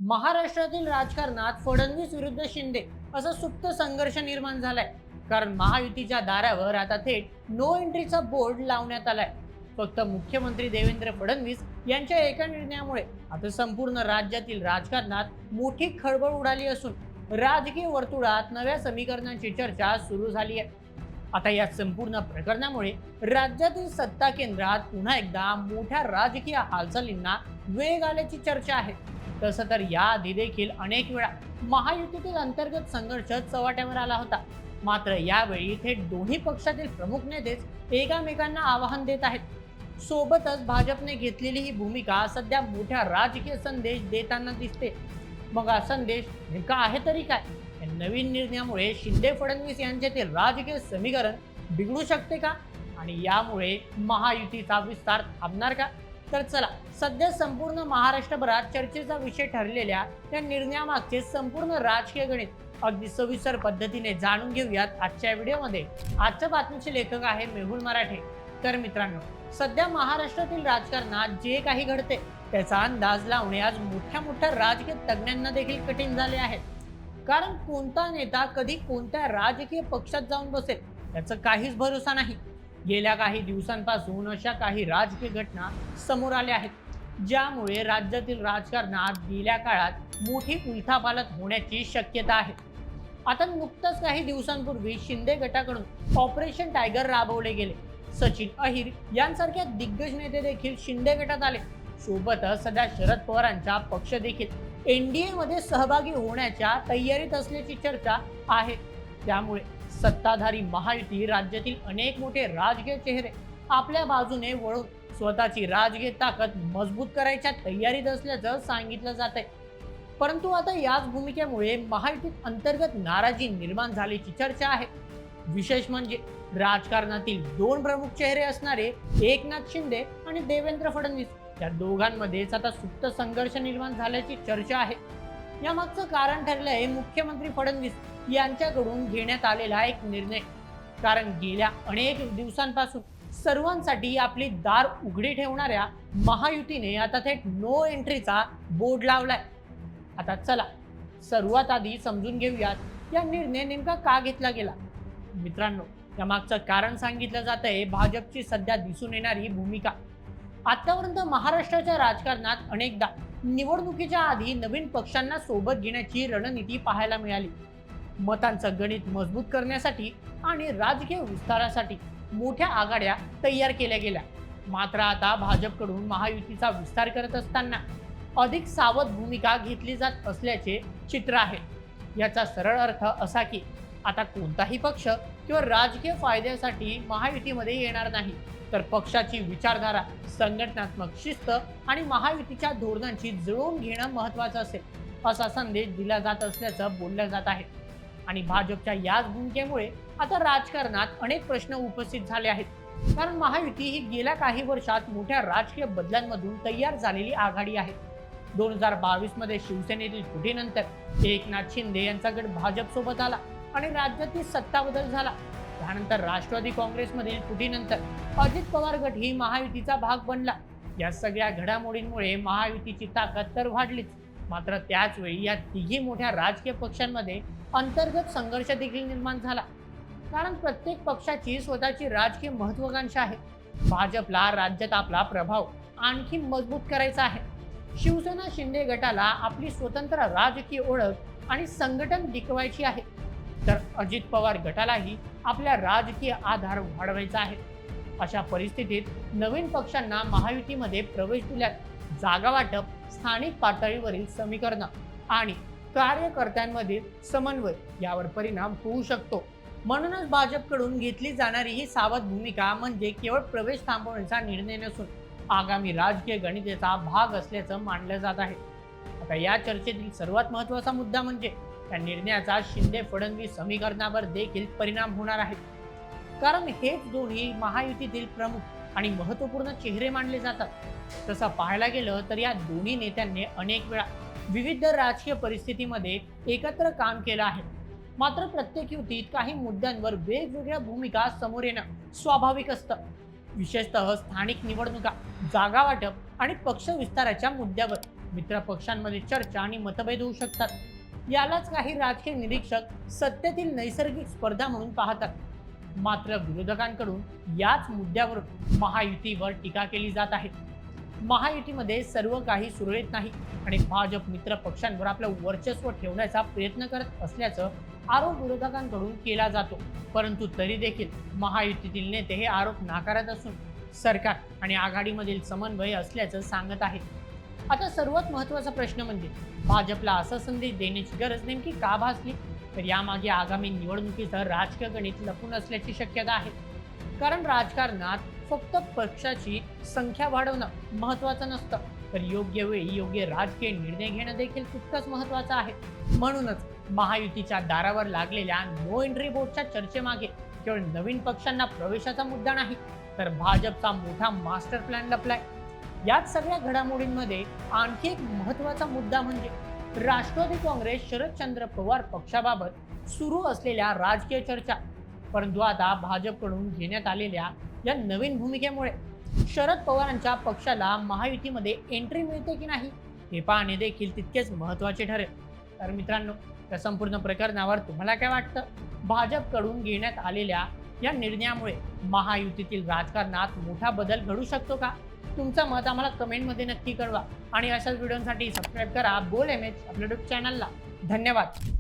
महाराष्ट्रातील राजकारणात फडणवीस विरुद्ध शिंदे असा सुप्त संघर्ष निर्माण झालाय. कारण महायुतीच्या दारावर आता थेट नो एंट्रीचा बोर्ड लावण्यात आलाय. फक्त मुख्यमंत्री देवेंद्र फडणवीस यांच्या एका निर्णयामुळे आता संपूर्ण राज्यातील राजकारणात मोठी खळबळ उडाली असून राजकीय वर्तुळात नव्या समीकरणांची चर्चा सुरू झाली आहे. आता या संपूर्ण प्रकरणामुळे राज्यातील सत्ता केंद्रात पुन्हा एकदा मोठ्या राजकीय हालचालींना वेग आल्याची चर्चा आहे. तसं तर याआधी देखील अनेक वेळा महायुतीतील अंतर्गत संघर्ष चव्हाट्यावर आला होता. मात्र यावेळी थेट दोन्ही पक्षातील प्रमुख नेतेच एकमेकांना आवाहन देत आहेत. सोबतच भाजपने घेतलेली ही भूमिका सध्या मोठ्या राजकीय संदेश देताना दिसते. मग हा संदेश नेमका आहे तरी काय? या नवीन निर्णयामुळे शिंदे फडणवीस यांच्यातील राजकीय समीकरण बिघडू शकते का? आणि यामुळे महायुतीचा विस्तार थांबणार का? तर चला, सध्या संपूर्ण महाराष्ट्रभरात चर्चेचा विषय ठरलेल्या या निर्णयामागचे संपूर्ण राजकीय गणित अगदी सविस्तर पद्धतीने जाणून घेऊयात आजच्या व्हिडिओमध्ये. आजच्या बातमीचे लेखक आहे मेहुल मराठे. तर मित्रांनो, सध्या महाराष्ट्रातील राजकारणात जे काही घडते त्याचा अंदाज लावणे आज मोठ्या मोठ्या राजकीय तज्ज्ञांना देखील कठीण झाले आहे. कारण कोणता नेता कधी कोणत्या राजकीय पक्षात जाऊन बसेल याचा काहीच भरोसा नाही. गेल्या काही दिवसांपासून अशा काही राजकीय घटना समोर आल्या आहेत ज्यामुळे राज्यातील राजकारणात गेल्या काळात मोठी उलथापालथ होण्याची शक्यता आहे. आता नुकतंच काही दिवसांपूर्वी शिंदे गटाकडून ऑपरेशन टायगर राबवले गेले. सचिन अहिर यांसारख्या दिग्गज नेते देखील शिंदे गटात आले. सोबतच सध्या शरद पवारांचा पक्ष देखील एनडीए मध्ये सहभागी होण्याच्या तयारीत असल्याची चर्चा आहे. त्यामुळे सत्ताधारी महायुती राज्यातील अनेक मोठे राजकीय चेहरे आपल्या बाजूने वळून स्वतःची राजकीय ताकद मजबूत करायच्या तयारीत असल्याचं सांगितलं जात आहे. परंतु आता याच भूमिकेमुळे महायुतीत अंतर्गत नाराजी निर्माण झाल्याची चर्चा आहे. विशेष म्हणजे राजकारणातील दोन प्रमुख चेहरे असणारे एकनाथ शिंदे आणि देवेंद्र फडणवीस या दोघांमध्येच आता सुप्त संघर्ष निर्माण झाल्याची चर्चा आहे. यामागचं कारण ठरलंय मुख्यमंत्री फडणवीस यांच्याकडून घेण्यात आलेला एक निर्णय. कारण गेल्या अनेक दिवसांपासून सर्वांसाठी आपली दार उघडी ठेवणाऱ्या महायुतीने आता थेट नो एंट्रीचा बोर्ड लावलाय. आता चला, सर्वात आधी समजून घेऊयात या निर्णय नेमका का घेतला गेला. मित्रांनो, यामागचं कारण सांगितलं जात आहे भाजपची सध्या दिसून येणारी भूमिका. आतापर्यंत महाराष्ट्राच्या राजकारणात अनेकदा निवडणुकीच्या आधी नवीन पक्षांना सोबत घेण्याची रणनीती पाहायला मिळाली. मतांचं गणित मजबूत करण्यासाठी आणि राजकीय विस्तारासाठी मोठ्या आघाड्या तयार केल्या गेल्या. मात्र आता भाजपकडून महायुतीचा विस्तार करत असताना अधिक सावध भूमिका घेतली जात असल्याचे चित्र आहे. याचा सरळ अर्थ असा की आता कोणताही पक्ष किंवा राजकीय फायद्यासाठी महायुतीमध्ये येणार नाही, तर पक्षाची विचारधारा, संघटनात्मक शिस्त आणि महायुतीच्या धोरणांची जुळवून घेणं महत्त्वाचं असेल असा संदेश दिला जात असल्याचं बोललं जात आहे. आणि भाजपच्या याच भूमिकेमुळे आता राजकारणात अनेक प्रश्न उपस्थित झाले आहेत. कारण महायुती ही गेल्या काही वर्षात मोठ्या राजकीय बदलांमधून तयार झालेली आघाडी आहे. 2022 मध्ये शिवसेनेतील फुटीनंतर एकनाथ शिंदे यांचा गट भाजपसोबत आला आणि राज्यातील सत्ता बदल झाला. त्यानंतर राष्ट्रवादी काँग्रेसमधील फुटीनंतर अजित पवार गट ही महायुतीचा भाग बनला. या सगळ्या घडामोडींमुळे महायुतीची ताकद तर वाढलीच, मात्र त्याच वेळी या तिघी मोठ्या राजकीय पक्षांमध्ये अंतर्गत संघर्ष देखील निर्माण झाला. कारण प्रत्येक पक्षाची स्वतःची राजकीय महत्त्वाकांक्षा आहे. भाजपला राज्यात आपला प्रभाव आणखी मजबूत करायचा आहे. शिवसेना शिंदे गटाला आपली स्वतंत्र राजकीय ओळख आणि संघटन टिकवायची आहे. तर अजित पवार गटालाही आपला राजकीय आधार वाढवायचा आहे. अशा परिस्थितीत नवीन पक्षांना महायुतीमध्ये प्रवेश दिल्यास जागा वाटप, स्थानिक पातळीवरील समीकरण आणि कार्यकर्त्यांमधील समन्वय यावर परिणाम होऊ शकतो. म्हणूनच भाजपकडून घेतली जाणारी ही सावध भूमिका म्हणजे केवळ प्रवेश थांबवण्याचा निर्णय नसून आगामी राजकीय गणिताचा भाग असल्याचं मानलं जात आहे. आता या चर्चेतील सर्वात महत्त्वाचा मुद्दा म्हणजे या निर्णयाचा शिंदे फडणवीस समीकरणावर देखील परिणाम होणार आहे. कारण हेच दोन्ही महायुतीतील प्रमुख आणि महत्त्वपूर्ण चेहरे मानले जातात. तसं पाहायला गेलं तर या दोन्ही नेत्यांनी अनेक वेळा विविध राजकीय परिस्थितीमध्ये एकत्र काम केलं आहे. मात्र प्रत्येक युतीत काही मुद्द्यांवर वेगवेगळ्या भूमिका समोर येणं स्वाभाविक असतं. विशेषतः स्थानिक निवडणुका, जागा वाटप आणि पक्ष विस्ताराच्या मुद्द्यावर मित्र पक्षांमध्ये चर्चा आणि मतभेद होऊ शकतात। यालाच काही राजकीय निरीक्षक सत्तेतील नैसर्गिक स्पर्धा म्हणून पाहतात। मात्र विरोधकांकडून याच मुद्द्यावरून महायुतीवर टीका केली जात आहे। महायुतीमध्ये सर्व काही सुरळीत नाही आणि भाजप मित्र पक्षांवर आपलं वर्चस्व ठेवण्याचा प्रयत्न करत असल्याचं आरोप विरोधकांकडून केला जातो। परंतु तरी देखील महायुतीतील नेते हे आरोप नाकारत असून सरकार आणि आघाडीमधील समन्वय असल्याचं सांगत आहेत। आता सर्वात महत्त्वाचा प्रश्न म्हणजे भाजपला असा संदेश देण्याची गरज नेमकी का भासली? तर यामागे आगामी निवडणुकीचं राजकीय गणित लपून असल्याची शक्यता आहे। कारण राजकारणात फक्त पक्षाची संख्या वाढवणं महत्त्वाचं नसतं, तर योग्य वेळी योग्य राजकीय निर्णय घेणं देखील तितकंच महत्त्वाचं आहे। म्हणूनच महायुतीच्या दारावर लागलेल्या नो एंट्री बोर्डच्या चर्चेमागे केवळ नवीन पक्षांना प्रवेशाचा मुद्दा नाही, तर भाजपचा मोठा मास्टर प्लॅन लपलाय। याच सगळ्या घडामोडींमध्ये आणखी एक महत्त्वाचा मुद्दा म्हणजे राष्ट्रवादी काँग्रेस शरदचंद्र पवार पक्षाबाबत सुरू असलेल्या राजकीय चर्चा। परंतु आता भाजपकडून घेण्यात आलेल्या या नवीन भूमिकेमुळे शरद पवारांच्या पक्षाला महायुतीमध्ये एंट्री मिळते की नाही हे पाहणे देखील तितकेच महत्त्वाचे ठरेल। तर मित्रांनो, या संपूर्ण प्रकरणावर तुम्हाला काय वाटतं? भाजपकडून घेण्यात आलेल्या या निर्णयामुळे महायुतीतील राजकारणात मोठा बदल घडू शकतो का? तुमचं मत आम्हाला कमेंटमध्ये नक्की कळवा आणि अशाच व्हिडिओसाठी सबस्क्राईब करा बोल एमएच आपल्या यूट्यूब चॅनलला। धन्यवाद।